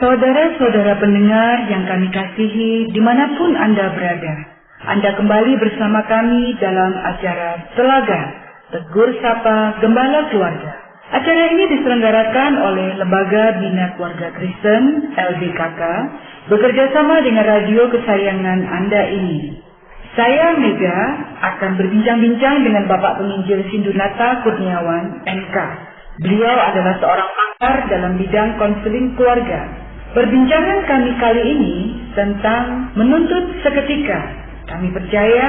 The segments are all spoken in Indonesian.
Saudara-saudara pendengar yang kami kasihi dimanapun Anda berada, Anda kembali bersama kami dalam acara Telaga Tegur Sapa Gembala Keluarga. Acara ini diselenggarakan oleh Lembaga Bina Keluarga Kristen LBKK bekerjasama dengan radio kesayangan Anda ini. Saya Mega akan berbincang-bincang dengan Bapak Penginjil Sindunata Kurniawan MK. Beliau adalah seorang pakar dalam bidang konseling keluarga. Perbincangan kami kali ini tentang menuntut seketika. Kami percaya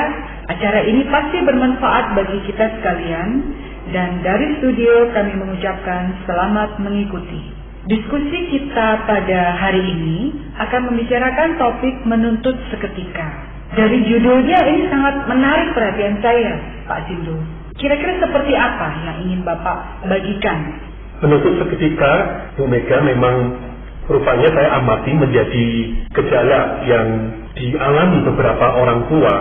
acara ini pasti bermanfaat bagi kita sekalian, dan dari studio kami mengucapkan selamat mengikuti. Diskusi kita pada hari ini akan membicarakan topik menuntut seketika. Dari judulnya ini sangat menarik perhatian saya, Pak Sindu. Kira-kira seperti apa yang ingin Bapak bagikan? Menuntut seketika, Bu Mega, memang rupanya saya amati menjadi gejala yang dialami beberapa orang tua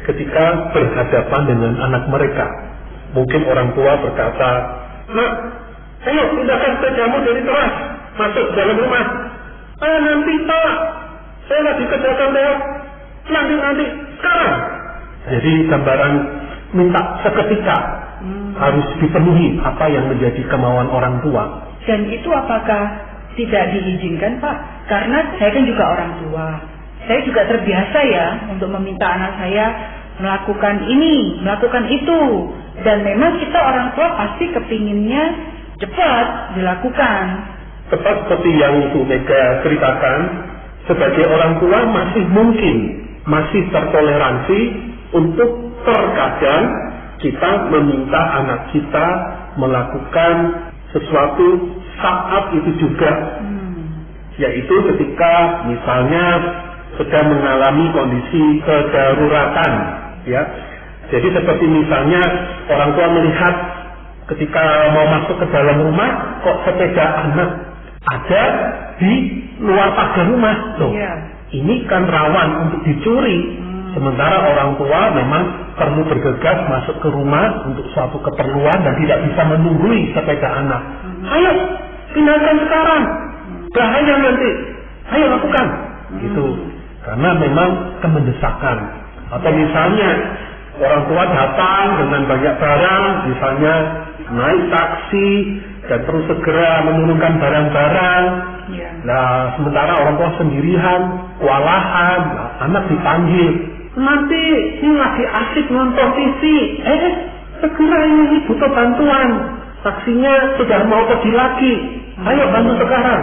ketika berhadapan dengan anak mereka. Mungkin orang tua berkata, "Nak, ayo pindahkan sepedamu dari teras, masuk dalam rumah." Nanti Pak, saya lagi kerjakan lewat. Nanti, sekarang. Jadi gambaran minta seketika harus dipenuhi apa yang menjadi kemauan orang tua. Dan itu apakah tidak diizinkan, Pak? Karena saya kan juga orang tua. Saya juga terbiasa ya untuk meminta anak saya melakukan ini, melakukan itu. Dan memang kita orang tua pasti kepinginnya cepat dilakukan. Tepat seperti yang Bu Mega ceritakan, sebagai orang tua masih tertoleransi untuk terkadang kita meminta anak kita melakukan sesuatu saat itu juga, yaitu ketika misalnya sedang mengalami kondisi kedaruratan, ya. Jadi seperti misalnya orang tua melihat ketika mau masuk ke dalam rumah, kok sepeda anak ada di luar pagar rumah, loh. Ini kan rawan untuk dicuri. Sementara orang tua memang perlu bergegas masuk ke rumah untuk suatu keperluan dan tidak bisa menunggui sepeda anak. Ayo, pindahkan sekarang. Bahaya nanti. Ayo lakukan. Gitu. Karena memang kemendesakan. Atau misalnya orang tua datang dengan banyak barang, misalnya naik taksi dan terus segera menurunkan barang-barang. Nah, sementara orang tua sendirian, kewalahan, anak dipanggil. Nanti ini lagi asik nonton TV. Segera ini butuh bantuan. Taksinya sudah mau pergi lagi. Ayo bantu sekarang.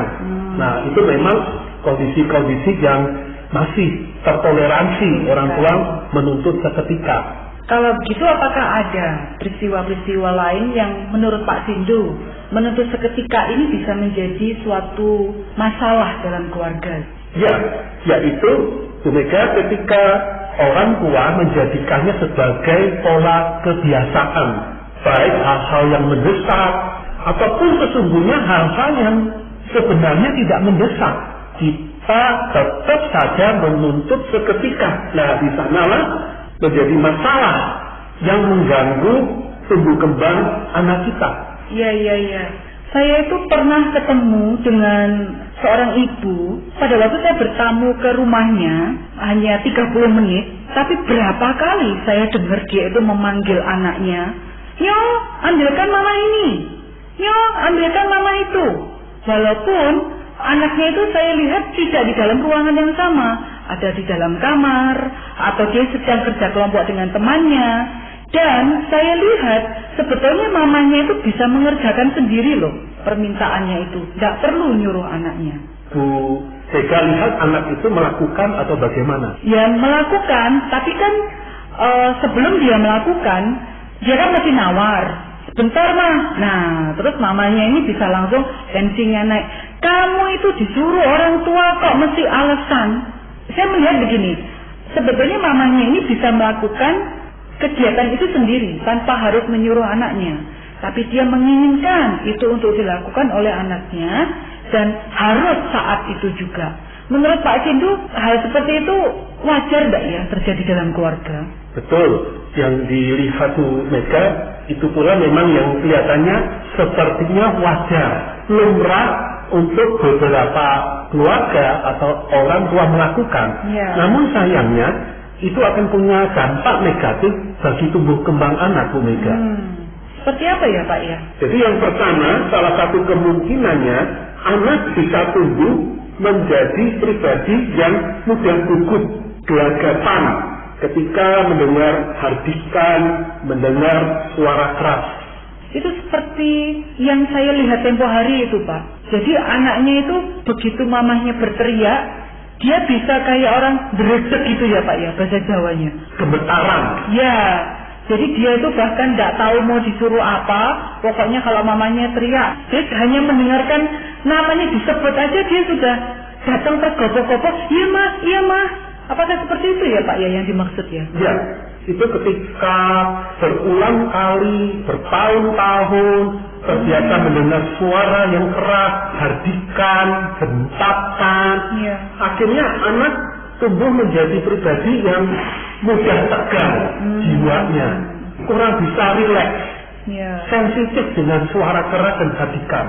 Nah, itu memang kondisi-kondisi yang masih tertoleransi orang tua menuntut seketika. Kalau begitu apakah ada peristiwa-peristiwa lain yang menurut Pak Sindu menuntut seketika ini bisa menjadi suatu masalah dalam keluarga? Ya, yaitu Bu Mega, ketika orang tua menjadikannya sebagai pola kebiasaan, baik hal-hal yang mendesak ataupun sesungguhnya hal-hal yang sebenarnya tidak mendesak, kita tetap saja menuntut seketika. Nah, di sanalah menjadi masalah yang mengganggu tumbuh kembang anak kita. Iya. Saya itu pernah ketemu dengan seorang ibu. Pada waktu saya bertamu ke rumahnya hanya 30 menit, tapi berapa kali saya dengar dia itu memanggil anaknya, "Yo, ambilkan mama ini. Yo, ambilkan mama itu." Walaupun anaknya itu saya lihat tidak di dalam ruangan yang sama, ada di dalam kamar, atau dia sedang kerja kelompok dengan temannya. Dan saya lihat sebetulnya mamanya itu bisa mengerjakan sendiri loh permintaannya itu, tidak perlu nyuruh anaknya. Bu Mega lihat anak itu melakukan atau bagaimana? Ya melakukan, tapi kan sebelum dia melakukan, dia kan masih nawar. Sebentar mah, nah terus mamanya ini bisa langsung tensinya naik. Kamu itu disuruh orang tua kok mesti alasan. Saya melihat begini, sebetulnya mamanya ini bisa melakukan kegiatan itu sendiri tanpa harus menyuruh anaknya, tapi dia menginginkan itu untuk dilakukan oleh anaknya dan harus saat itu juga. Menurut Pak Sindu, hal seperti itu wajar tidak ya terjadi dalam keluarga? Betul, yang dilihat Bu Mega itu pula memang yang kelihatannya sepertinya wajar, lumrah untuk beberapa keluarga atau orang tua melakukan. Namun sayangnya itu akan punya dampak negatif bagi tumbuh kembang anak, Bu Mega. Seperti apa ya Pak ya? Jadi yang pertama, salah satu kemungkinannya anak bisa tumbuh menjadi pribadi yang mudah gugup, gelagapan ketika mendengar hardikan, mendengar suara keras. Itu seperti yang saya lihat tempo hari itu Pak. Jadi anaknya itu begitu mamahnya berteriak, dia bisa kayak orang beredek gitu ya Pak ya, bahasa Jawanya. Gemetaran. Ya, jadi dia itu bahkan tidak tahu mau disuruh apa. Pokoknya kalau mamanya teriak, dia hanya mendengarkan namanya disebut aja dia sudah datang tergopoh-gopoh. Iya mah. Apakah seperti itu ya Pak ya yang dimaksud ya? Ya, itu ketika berulang kali, bertahun-tahun terbiasa mendengar suara yang keras, hardikan, bentakan. Akhirnya anak tumbuh menjadi pribadi yang mudah tegang jiwanya, kurang bisa rileks, sensitif dengan suara keras dan hardikan.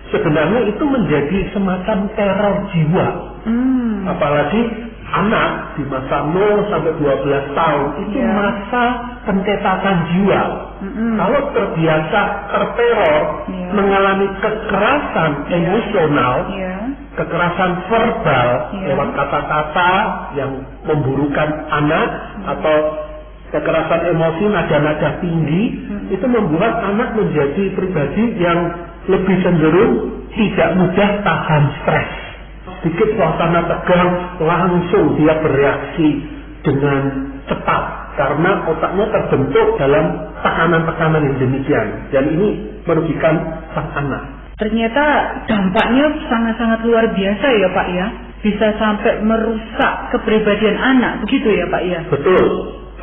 Sebenarnya itu menjadi semacam teror jiwa. Apalagi anak di masa 0 sampai 12 tahun itu masa pencetakan jiwa. Kalau terbiasa terteror, mengalami kekerasan emosional, kekerasan verbal lewat kata-kata yang memburukan anak atau kekerasan emosi nada-nada tinggi, itu membuat anak menjadi pribadi yang lebih cenderung tidak mudah tahan stres. Sedikit suasana tegang, langsung dia bereaksi dengan cepat karena otaknya terbentuk dalam tekanan-tekanan yang demikian, dan ini merugikan sang anak. Ternyata dampaknya sangat-sangat luar biasa ya Pak ya, bisa sampai merusak kepribadian anak, begitu ya Pak ya? Betul.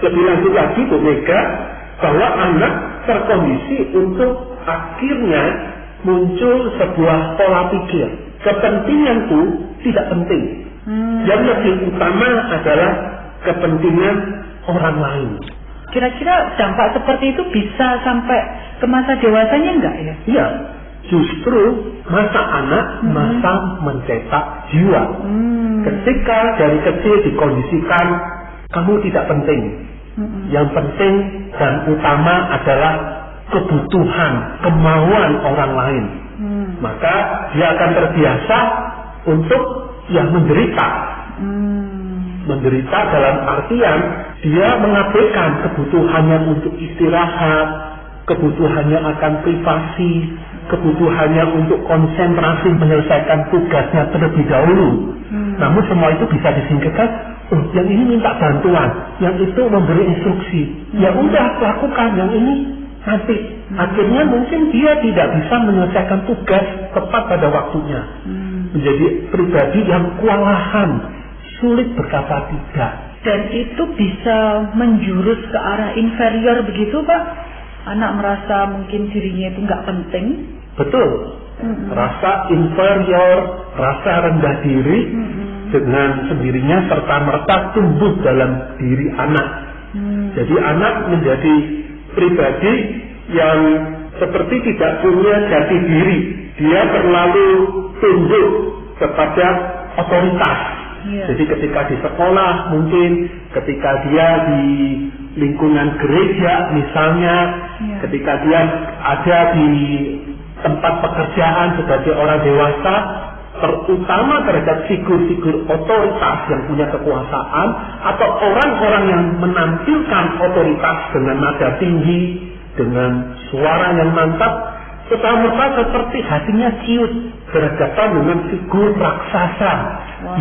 Lebih lanjut lagi Bu Mega, bahwa anak terkondisi untuk akhirnya muncul sebuah pola pikir. Kepentinganku tidak penting. Yang lebih utama adalah kepentingan orang lain. Kira-kira dampak seperti itu bisa sampai ke masa dewasanya enggak ya? Iya, justru masa anak masa mencetak jiwa. Ketika dari kecil dikondisikan kamu tidak penting. Yang penting dan utama adalah kebutuhan, kemauan orang lain. Maka dia akan terbiasa untuk yang menderita. Menderita dalam artian dia mengabaikan kebutuhannya untuk istirahat, kebutuhannya akan privasi, kebutuhannya untuk konsentrasi menyelesaikan tugasnya terlebih dahulu. Namun semua itu bisa disingkirkan. Yang ini minta bantuan, yang itu memberi instruksi. Ya udah lakukan, yang ini nanti. Akhirnya mungkin dia tidak bisa menyelesaikan tugas tepat pada waktunya. Menjadi pribadi yang kewalahan, sulit berkata tidak. Dan itu bisa menjurus ke arah inferior begitu Pak? Anak merasa mungkin dirinya itu nggak penting. Betul. Rasa inferior, rasa rendah diri dengan sendirinya serta-merta tumbuh dalam diri anak. Jadi anak menjadi pribadi yang seperti tidak punya jati diri. Dia terlalu tunduk kepada otoritas. Jadi ketika di sekolah mungkin, ketika dia di lingkungan gereja misalnya, ketika dia ada di tempat pekerjaan sebagai orang dewasa, terutama terhadap figur-figur otoritas yang punya kekuasaan atau orang-orang yang menampilkan otoritas dengan nada tinggi, dengan suara yang mantap, serta-merta seperti hatinya ciut berhadapan dengan figur raksasa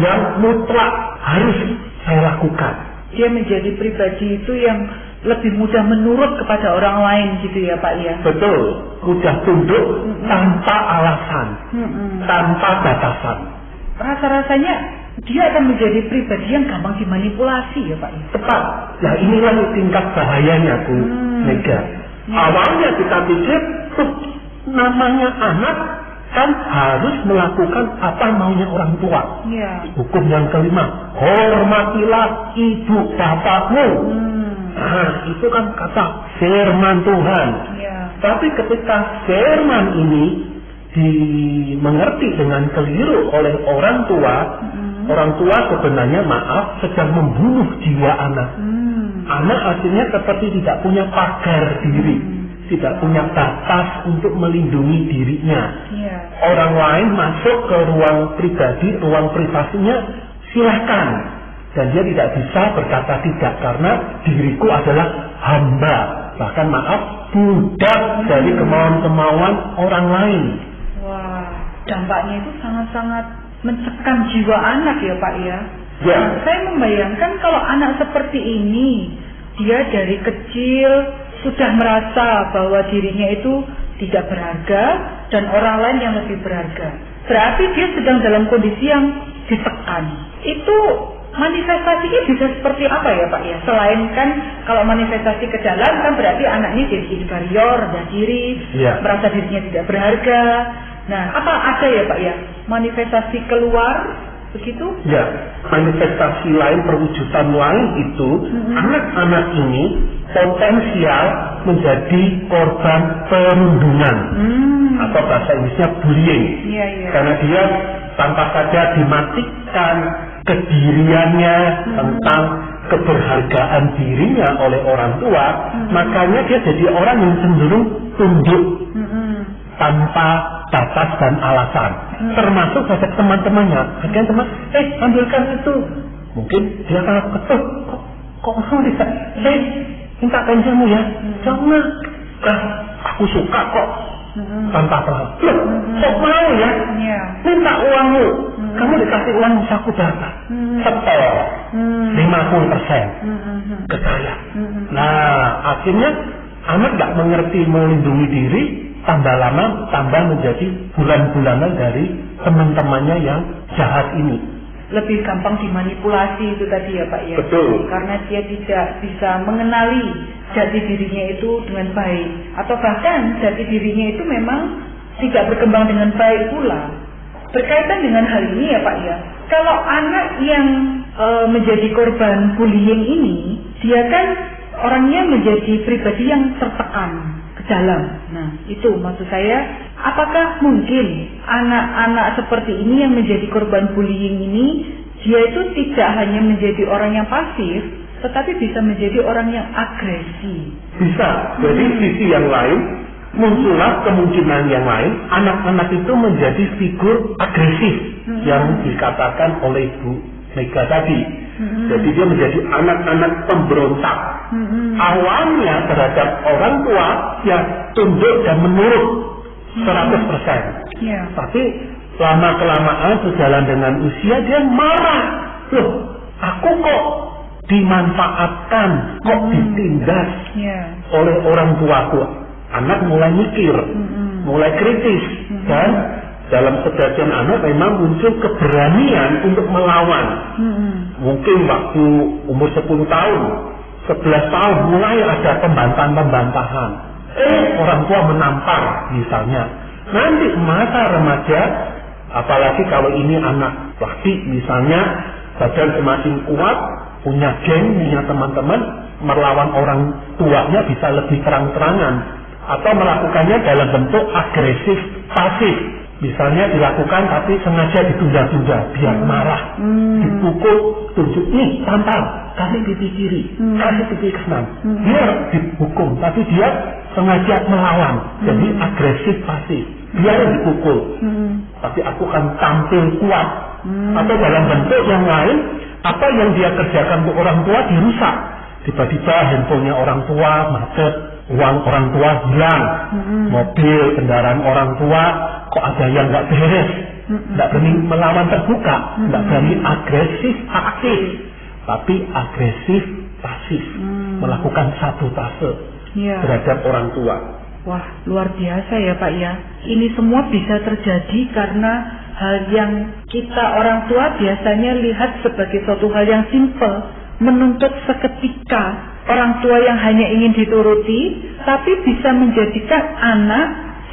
yang mutlak harus saya lakukan. Dia menjadi pribadi itu yang lebih mudah menurut kepada orang lain gitu ya Pak ya? Betul, mudah tunduk tanpa alasan, tanpa batasan. Rasa-rasanya dia akan menjadi pribadi yang gampang dimanipulasi ya Pak ya? Tepat, nah inilah tingkat bahayanya Bu Mega. Awalnya kita pikir, namanya anak kan harus melakukan apa maunya orang tua. Hukum yang kelima, hormatilah ibu bapakmu. Nah, itu kan kata firman Tuhan. Tapi ketika firman ini dimengerti dengan keliru oleh orang tua, orang tua sebenarnya sedang membunuh jiwa anak. Anak artinya seperti tidak punya pagar diri, tidak punya batas untuk melindungi dirinya. Orang lain masuk ke ruang pribadi, ruang privasinya, silahkan. Dan dia tidak bisa berkata tidak karena diriku adalah hamba, bahkan budak dari kemauan-kemauan orang lain. Wah, dampaknya itu sangat-sangat mencekam jiwa anak ya Pak ya. Ya. Saya membayangkan kalau anak seperti ini, dia dari kecil sudah merasa bahwa dirinya itu tidak berharga dan orang lain yang lebih berharga. Berarti dia sedang dalam kondisi yang ditekan. Itu manifestasinya bisa seperti apa ya Pak ya? Selain kan kalau manifestasi ke dalam kan berarti anaknya jadi inferior, rendah diri, merasa dirinya tidak berharga. Nah, apa ada ya Pak ya manifestasi keluar begitu? Ya, manifestasi lain, perwujudan lain itu anak-anak ini potensial menjadi korban perundungan atau bahasa Inggrisnya bullying. Karena dia tanpa sadar dimatikan kediriannya tentang keberhargaan dirinya oleh orang tua, makanya dia jadi orang yang cenderung tunduk tanpa batas dan alasan, termasuk pada teman-temannya. Bagian teman, ambilkan itu. Mungkin dia akan ketuk, kok mau bisa? Minta pensilmu ya, jangan. Aku suka kok. Tanpa perang. Loh, kok mau ya? Minta uangmu. Kamu dikasih uang saku berapa? Setor 50% ke saya. Nah, akhirnya anak gak mengerti melindungi diri, tambah lama tambah menjadi bulan-bulanan dari teman-temannya yang jahat ini. Lebih gampang dimanipulasi itu tadi ya Pak ya. Betul. Karena dia tidak bisa mengenali jati dirinya itu dengan baik, atau bahkan jati dirinya itu memang tidak berkembang dengan baik pula. Berkaitan dengan hal ini ya Pak ya, kalau anak yang menjadi korban bullying ini, dia kan orangnya menjadi pribadi yang tertekan ke dalam. Nah, itu maksud saya, apakah mungkin anak-anak seperti ini yang menjadi korban bullying ini, dia itu tidak hanya menjadi orang yang pasif, tetapi bisa menjadi orang yang agresi? Bisa. Jadi sisi yang lain, muncullah kemungkinan yang lain, anak-anak itu menjadi figur agresif yang dikatakan oleh Bu Mega tadi. Jadi dia menjadi anak-anak pemberontak. Awalnya terhadap orang tua ya tunduk dan menurut 100%. Tapi lama-kelamaan sejalan dengan usia dia marah. Loh, aku kok dimanfaatkan, kok ditindas oleh orang tuaku. Anak mulai mikir, mulai kritis, dan dalam sebagian anak memang muncul keberanian untuk melawan. Mungkin waktu umur 10 tahun, 11 tahun mulai ada pembantahan. Orang tua menampar misalnya. Nanti masa remaja, apalagi kalau ini anak laki misalnya, badan semakin kuat, punya geng, punya teman-teman, melawan orang tuanya bisa lebih terang-terangan. Atau melakukannya dalam bentuk agresif, pasif. Misalnya dilakukan tapi sengaja ditunda-tunda, biar marah, dipukul, tunjuk, nih tampar, kasih pipi kiri, kasih pipi kanan. Dia dihukum, tapi dia sengaja melawan, jadi agresif, pasif. Biar dipukul, tapi aku akan tampil kuat. Atau dalam bentuk yang lain, apa yang dia kerjakan untuk orang tua dirusak. Tiba-tiba handphonenya orang tua macet, uang orang tua hilang, mobil, kendaraan orang tua kok ada yang nggak beres, nggak berani melawan terbuka, nggak berani agresif aktif, tapi agresif pasif, melakukan sabotase terhadap orang tua. Wah, luar biasa ya Pak ya. Ini semua bisa terjadi karena hal yang kita orang tua biasanya lihat sebagai suatu hal yang simpel, menuntut seketika. Orang tua yang hanya ingin dituruti, tapi bisa menjadikan anak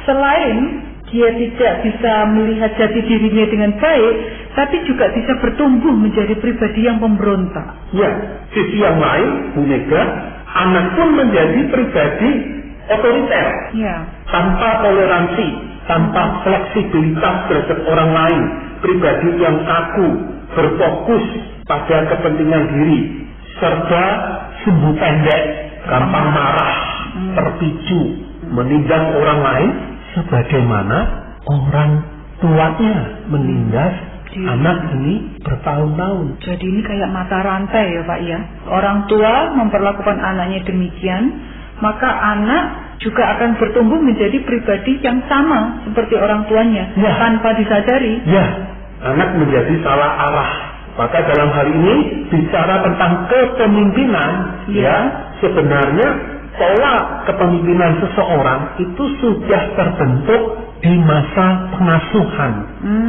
selain dia tidak bisa melihat jati dirinya dengan baik, tapi juga bisa bertumbuh menjadi pribadi yang pemberontak. Ya, sisi yang lain, Bu Mega, anak pun menjadi pribadi otoriter, tanpa toleransi, tanpa fleksibilitas terhadap orang lain, pribadi yang kaku, berfokus pada kepentingan diri, serta sumbu pendek, gampang marah, terpicu, menindas orang lain, sebagaimana orang tuanya menindas anak ini bertahun-tahun. Jadi ini kayak mata rantai ya Pak ya. Orang tua memperlakukan anaknya demikian, maka anak juga akan bertumbuh menjadi pribadi yang sama seperti orang tuanya tanpa disadari. Ya, anak menjadi salah arah. Maka dalam hal ini bicara tentang kepemimpinan, sebenarnya pola kepemimpinan seseorang itu sudah terbentuk di masa pengasuhan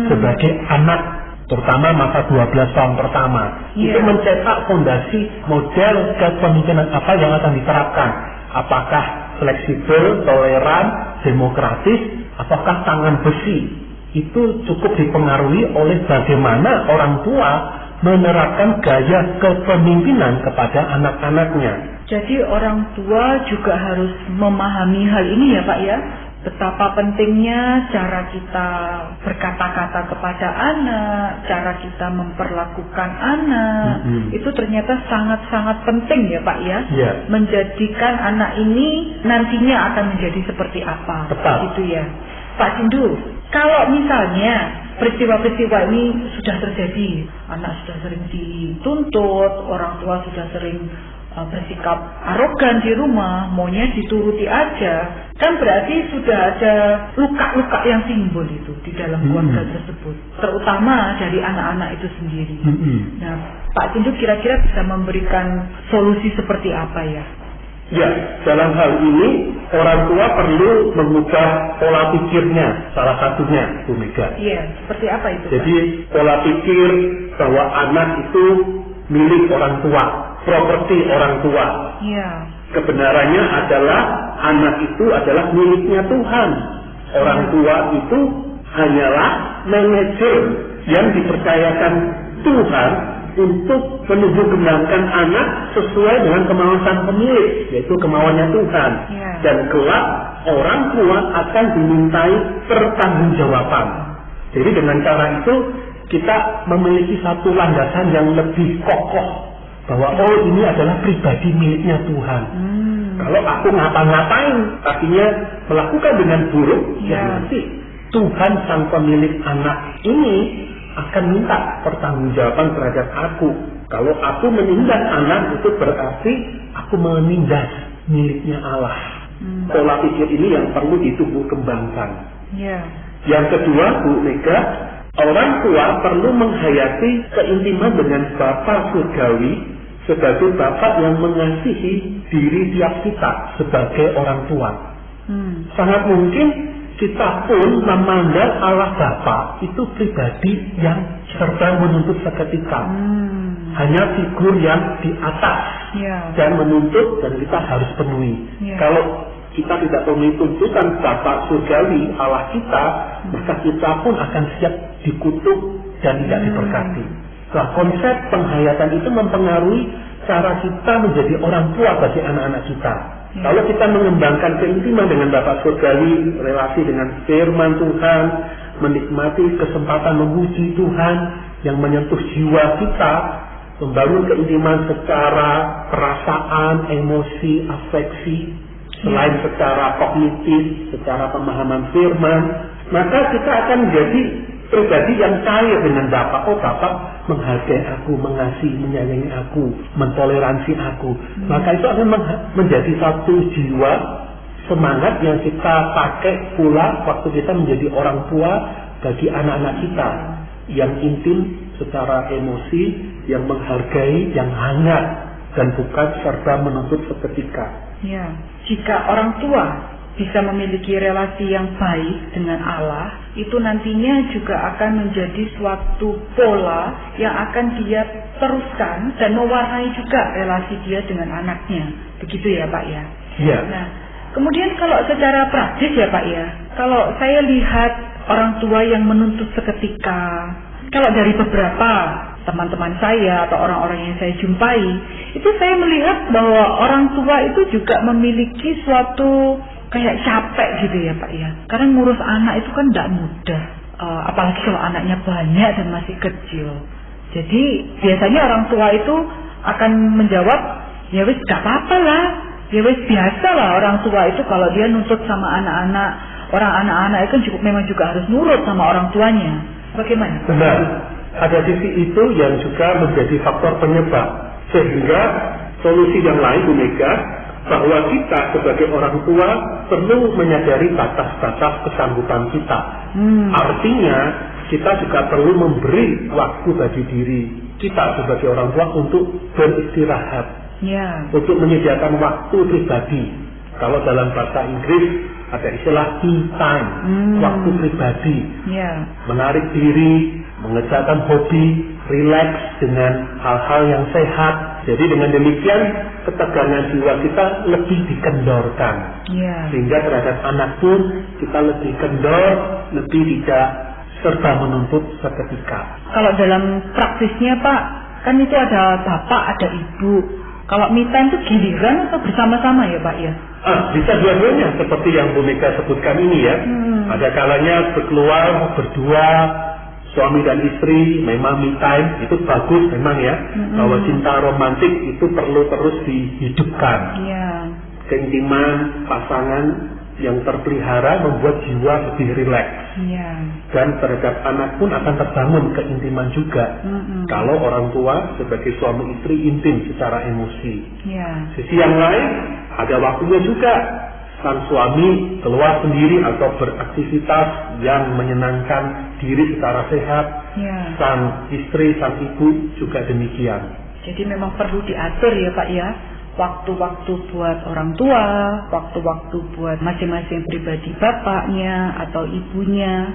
sebagai anak, terutama masa 12 tahun pertama. Itu mencetak fondasi model kepemimpinan apa yang akan diterapkan. Apakah fleksibel, toleran, demokratis, apakah tangan besi. Itu cukup dipengaruhi oleh bagaimana orang tua menerapkan gaya kepemimpinan kepada anak-anaknya. Jadi orang tua juga harus memahami hal ini ya Pak ya. Betapa pentingnya cara kita berkata-kata kepada anak, cara kita memperlakukan anak, itu ternyata sangat-sangat penting ya Pak ya. Menjadikan anak ini nantinya akan menjadi seperti apa. Tepat. Gitu ya. Pak Sindu, kalau misalnya peristiwa-peristiwa ini sudah terjadi, anak sudah sering dituntut, orang tua sudah sering bersikap arogan di rumah, maunya dituruti aja, kan berarti sudah ada luka-luka yang timbul itu di dalam keluarga tersebut, terutama dari anak-anak itu sendiri. Nah, Pak Sindu kira-kira bisa memberikan solusi seperti apa ya? Ya, dalam hal ini orang tua perlu mengubah pola pikirnya, salah satunya, Bu Mega. Iya, seperti apa itu? Jadi pola pikir bahwa anak itu milik orang tua, properti orang tua. Iya. Kebenarannya adalah anak itu adalah miliknya Tuhan. Orang tua itu hanyalah manajer yang dipercayakan Tuhan untuk menumbuh kembangkan anak sesuai dengan kemauan sang pemilik, yaitu kemauannya Tuhan. Dan kelak orang tua akan dimintai pertanggungjawaban. Jadi dengan cara itu kita memiliki satu landasan yang lebih kokoh bahwa ini adalah pribadi miliknya Tuhan. Kalau aku ngapa-ngapain, artinya melakukan dengan buruk, ya nanti Tuhan sang pemilik anak ini akan minta pertanggungjawaban terhadap aku. Kalau aku menindas anak, itu berarti aku menindas miliknya Allah. Pola pikir ini yang perlu ditumbuh kembangkan. Yang kedua, Bu Mega, orang tua perlu menghayati keintiman dengan Bapa surgawi sebagai Bapa yang mengasihi diri tiap kita sebagai orang tua. Sangat mungkin kita pun memandang Allah Bapa itu pribadi yang serba menuntut seketika. Hanya figur yang di atas dan menuntut, dan kita harus penuhi. Kalau kita tidak penuhi tuntutan Bapa surgawi Allah kita, maka kita pun akan siap dikutuk dan tidak diberkati. Nah, konsep penghayatan itu mempengaruhi cara kita menjadi orang tua bagi anak-anak kita. Kalau kita mengembangkan keintiman dengan Bapa surgawi, relasi dengan firman Tuhan, menikmati kesempatan memuji Tuhan yang menyentuh jiwa kita, membangun keintiman secara perasaan, emosi, afeksi, selain secara kognitif, secara pemahaman firman, maka kita akan menjadi pribadi yang cair dengan Bapa. Oh, Bapa menghargai aku, mengasihi, menyayangi aku, mentoleransi aku. Maka itu akan menjadi satu jiwa semangat yang kita pakai pula waktu kita menjadi orang tua bagi anak-anak kita, yang intim secara emosi, yang menghargai, yang hangat, dan bukan serba menuntut seketika. Jika orang tua bisa memiliki relasi yang baik dengan Allah, itu nantinya juga akan menjadi suatu pola yang akan dia teruskan dan mewarnai juga relasi dia dengan anaknya. Begitu ya Pak ya? Nah, kemudian kalau secara praktis ya Pak ya, kalau saya lihat orang tua yang menuntut seketika, kalau dari beberapa teman-teman saya atau orang-orang yang saya jumpai, itu saya melihat bahwa orang tua itu juga memiliki suatu kayak capek gitu ya Pak ya. Karena ngurus anak itu kan tidak mudah, apalagi kalau anaknya banyak dan masih kecil. Jadi biasanya orang tua itu akan menjawab, ya wis gak apa-apa lah, ya wis biasa lah orang tua itu kalau dia nuntut sama anak-anak. Orang anak-anak itu memang juga harus nurut sama orang tuanya. Bagaimana? Benar. Ada sisi itu yang juga menjadi faktor penyebab. Sehingga solusi yang lain Bu Mega, bahwa kita sebagai orang tua perlu menyadari batas-batas kesanggupan kita. Artinya kita juga perlu memberi waktu bagi diri kita sebagai orang tua untuk beristirahat, untuk menyediakan waktu pribadi. Kalau dalam bahasa Inggris ada istilah me time, waktu pribadi, menarik diri, mengerjakan hobi, rileks dengan hal-hal yang sehat. Jadi dengan demikian ketegangan jiwa kita lebih dikendorkan, sehingga terhadap anak pun kita lebih kendor, lebih tidak serba menuntut seketika. Kalau dalam praktisnya Pak, kan itu ada bapak, ada ibu. Kalau me time itu giliran atau bersama-sama ya Pak ya? Bisa dua-duanya seperti yang Bu Mega sebutkan ini ya. Ada kalanya berkeluar berdua, suami dan istri, memang me time itu bagus memang ya. Bahwa cinta romantik itu perlu terus dihidupkan. Keintiman pasangan yang terpelihara membuat jiwa lebih rileks. Dan terhadap anak pun akan terbangun keintiman juga. Kalau orang tua sebagai suami istri intim secara emosi. Sisi yang lain, ada waktunya juga sang suami keluar sendiri atau beraktivitas yang menyenangkan diri secara sehat. Sang istri, sang ibu juga demikian. Jadi memang perlu diatur ya Pak ya. Waktu-waktu buat orang tua, waktu-waktu buat masing-masing pribadi bapaknya atau ibunya.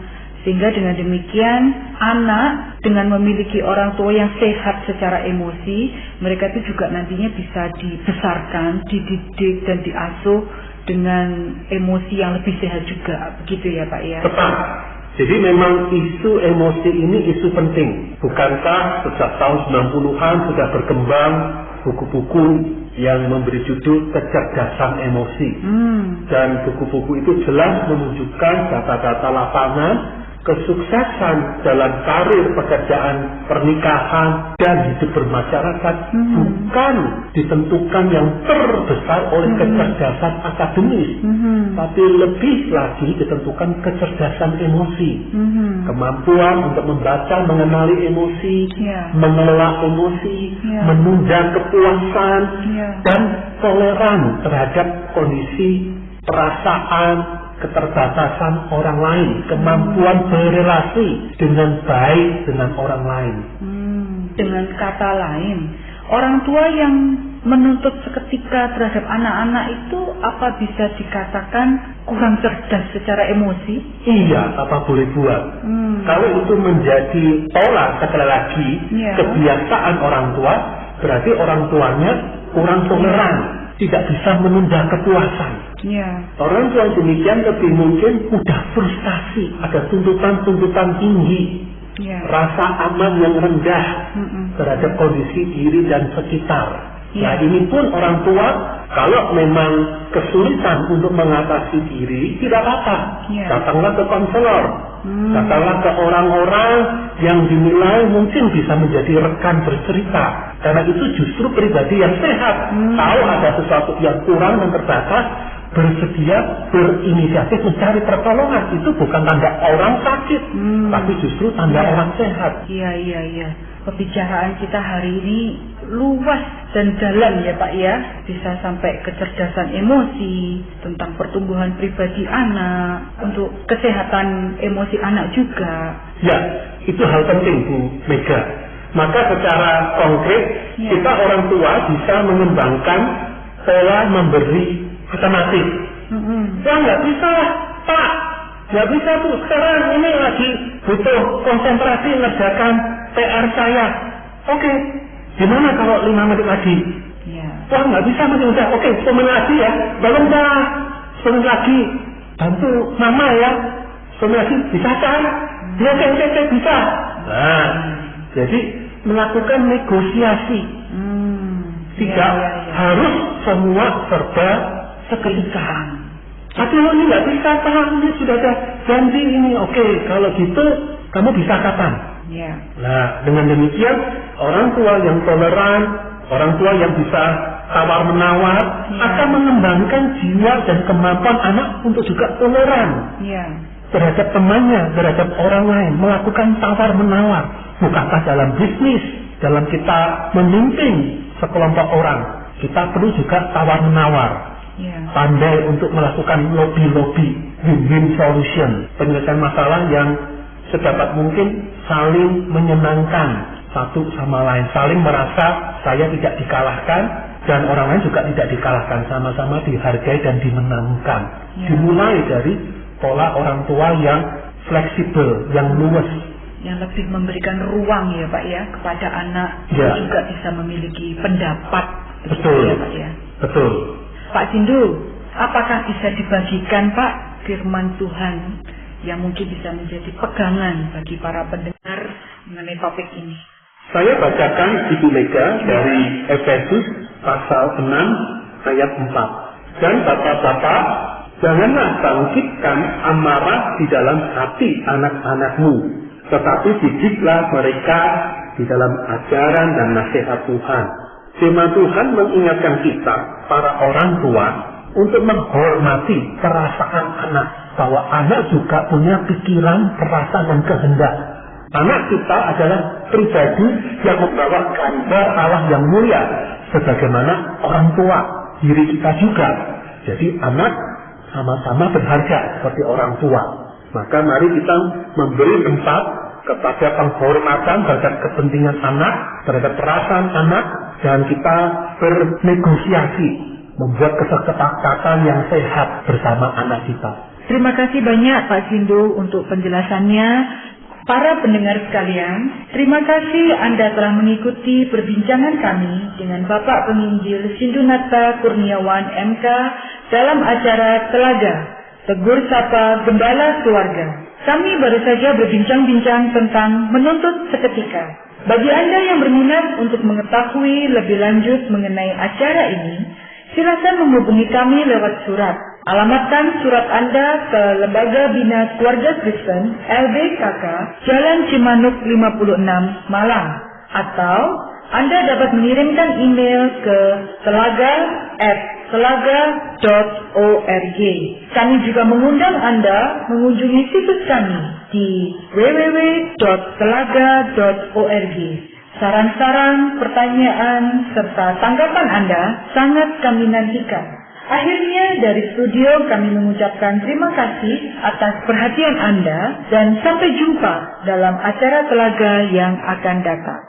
Sehingga dengan demikian anak dengan memiliki orang tua yang sehat secara emosi, mereka itu juga nantinya bisa dibesarkan, dididik dan diasuh dengan emosi yang lebih sehat juga. Begitu ya Pak ya? Tepat. Jadi memang isu emosi ini isu penting. Bukankah sejak tahun 90-an sudah berkembang buku-buku yang memberi judul kecerdasan emosi. Dan buku-buku itu jelas menunjukkan data-data lapangan kesuksesan dalam karir pekerjaan, pernikahan, dan hidup bermasyarakat bukan ditentukan yang terbesar oleh kecerdasan akademis, tapi lebih lagi ditentukan kecerdasan emosi, kemampuan untuk membaca, mengenali emosi, mengelola emosi, menunjang kepuasan, dan toleran terhadap kondisi perasaan, keterbatasan orang lain, kemampuan berrelasi dengan baik dengan orang lain. Dengan kata lain, orang tua yang menuntut seketika terhadap anak-anak itu apa bisa dikatakan kurang cerdas secara emosi? Iya, apa boleh buat. Kalau itu menjadi pola sekali lagi kebiasaan orang tua, berarti orang tuanya kurang toleran, tidak bisa menunda kepuasan. Orang tua demikian lebih mungkin mudah frustasi, ada tuntutan-tuntutan tinggi, rasa aman yang rendah terhadap kondisi diri dan sekitar. Nah ini pun orang tua kalau memang kesulitan untuk mengatasi diri, tidak apa-apa, datanglah ke konselor, datanglah ke orang-orang yang dinilai mungkin bisa menjadi rekan bercerita. Karena itu justru pribadi yang sehat, tahu ada sesuatu yang kurang dan terbatas, bersedia berinisiatif mencari pertolongan. Itu bukan tanda orang sakit, tapi justru tanda orang sehat. Iya. Pembicaraan kita hari ini luas dan dalam ya Pak ya. Bisa sampai kecerdasan emosi, tentang pertumbuhan pribadi anak, untuk kesehatan emosi anak juga. Ya, itu hal penting Bu Mega. Maka secara konkret kita orang tua bisa mengembangkan pola memberi alternatif. Wah nggak bisa Pak, nggak bisa tuh, sekarang ini lagi butuh konsentrasi ngerjakan PR saya. Oke, gimana kalau 5 menit lagi? Wah nggak bisa, masih udah. Oke, 10 menit lagi ya, belum dah, 10 menit lagi, bantu mama ya, 10 menit lagi, bisa kan? Ya, oke, bisa. Nah, jadi melakukan negosiasi, tidak harus semua serba seketika. Aduh, ini nggak bisa, Pak, ini sudah ada janji ini. Oke, kalau gitu kamu bisa kapan? Ya. Nah, dengan demikian orang tua yang toleran, orang tua yang bisa tawar-menawar akan mengembangkan jiwa dan kemampuan anak untuk juga toleran terhadap temannya, terhadap orang lain, melakukan tawar-menawar. Bukankah dalam bisnis, dalam kita memimpin sekelompok orang, kita perlu juga tawar-menawar. Pandai untuk melakukan lobby-lobby, win-win solution, penyelesaian masalah yang sedapat mungkin saling menyenangkan satu sama lain, saling merasa saya tidak dikalahkan dan orang lain juga tidak dikalahkan, sama-sama dihargai dan dimenangkan. Dimulai dari pola orang tua yang fleksibel, yang luas, yang lebih memberikan ruang ya Pak ya kepada anak juga bisa memiliki pendapat. Betul ya Pak ya. Betul. Pak Sindu, apakah bisa dibagikan Pak firman Tuhan yang mungkin bisa menjadi pegangan bagi para pendengar mengenai topik ini? Saya bacakan Ibu Mega dari Efesus pasal 6 ayat 4. Dan bapak-bapak, janganlah bangkitkan amarah di dalam hati anak-anakmu, tetapi didiklah mereka di dalam ajaran dan nasihat Tuhan. Firman Tuhan mengingatkan kita, para orang tua, untuk menghormati perasaan anak, bahwa anak juga punya pikiran, perasaan, dan kehendak. Anak kita adalah pribadi yang membawa gambar Allah yang mulia, sebagaimana orang tua, diri kita juga. Jadi anak sama-sama berharga seperti orang tua. Maka mari kita memberi tempat kepada penghormatan terhadap kepentingan anak, terhadap perasaan anak, dan kita bernegosiasi, membuat kesepakatan yang sehat bersama anak kita. Terima kasih banyak Pak Sindu untuk penjelasannya. Para pendengar sekalian, terima kasih Anda telah mengikuti perbincangan kami dengan Bapak Penginjil Sindunata Kurniawan MK dalam acara Telaga, Tegur Sapa Gembala Keluarga. Kami baru saja berbincang-bincang tentang menuntut seketika. Bagi Anda yang berminat untuk mengetahui lebih lanjut mengenai acara ini, silakan menghubungi kami lewat surat. Alamatkan surat Anda ke Lembaga Bina Keluarga Kristen LBKK, Jalan Cimanuk 56, Malang. Atau Anda dapat mengirimkan email ke telaga@telaga.org. Kami juga mengundang Anda mengunjungi situs kami di www.telaga.org. Saran-saran, pertanyaan, serta tanggapan Anda sangat kami nantikan. Akhirnya dari studio kami mengucapkan terima kasih atas perhatian Anda dan sampai jumpa dalam acara Telaga yang akan datang.